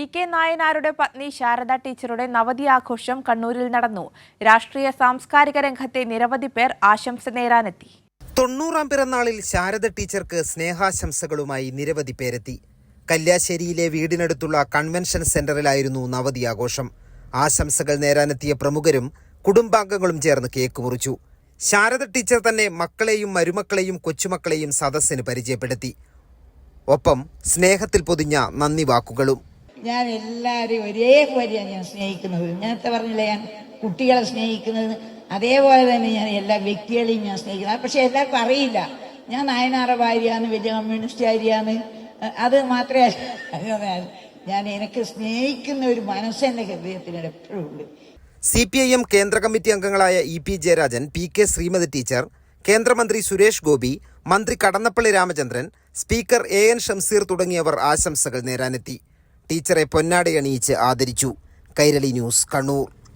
ഇ.കെ. നായനാരുടെ പത്നി ശാരദ ടീച്ചറുടെ നവതി ആഘോഷം കണ്ണൂരിൽ നടന്നു. രാഷ്ട്രീയ സാംസ്കാരിക രംഗത്തെ നിരവധി പേർ ആശംസ നേരാനെത്തി. 90-ാം പിറന്നാളിൽ ശാരദ ടീച്ചർക്ക് സ്നേഹാശംസകളുമായി നിരവധി പേരെത്തി. കല്യാശ്ശേരിയിലെ വീടിനടുത്തുള്ള കൺവെൻഷൻ സെന്ററിലായിരുന്നു നവതി ആഘോഷം. ആശംസകൾ നേരാനെത്തിയ പ്രമുഖരും കുടുംബാംഗങ്ങളും ചേർന്ന് കേക്ക് മുറിച്ചു. ശാരദ ടീച്ചർ തന്നെ മക്കളെയും മരുമക്കളെയും കൊച്ചുമക്കളെയും സദസ്സിന് പരിചയപ്പെടുത്തി. ഒപ്പം സ്നേഹത്തിൽ പൊതിഞ്ഞ നന്ദി വാക്കുകളും. ഞാൻ എല്ലാവരെയും ഒരേപോലെയാണ് ഞാൻ സ്നേഹിക്കുന്നത്. നേരത്തെ പറഞ്ഞില്ലേ, ഞാൻ കുട്ടികളെ സ്നേഹിക്കുന്നത്, അതേപോലെ തന്നെ ഞാൻ എല്ലാ വ്യക്തികളെയും ഞാൻ സ്നേഹിക്കുന്നത്. പക്ഷെ എല്ലാവർക്കും അറിയില്ല ഞാൻ നായനാരുടെ ഭാര്യയാണ്, വലിയ കമ്മ്യൂണിസ്റ്റുകാരിയാണ്. അത് മാത്രമേ ഞാൻ എനിക്ക് സ്നേഹിക്കുന്ന ഒരു മനസ്സെൻ്റെ ഹൃദയത്തിനോട് എപ്പോഴും ഉള്ളൂ. CPIM കേന്ദ്ര കമ്മിറ്റി അംഗങ്ങളായ EP Jayarajan, PK Shrimati teacher, കേന്ദ്രമന്ത്രി സുരേഷ് ഗോപി, മന്ത്രി കടന്നപ്പള്ളി രാമചന്ദ്രൻ, സ്പീക്കർ AN ഷംസീർ തുടങ്ങിയവർ ആശംസകൾ നേരാനെത്തി. ടീച്ചറെ പൊന്നാടയണിയിച്ച് ആദരിച്ചു. കൈരളി ന്യൂസ്, കണ്ണൂർ.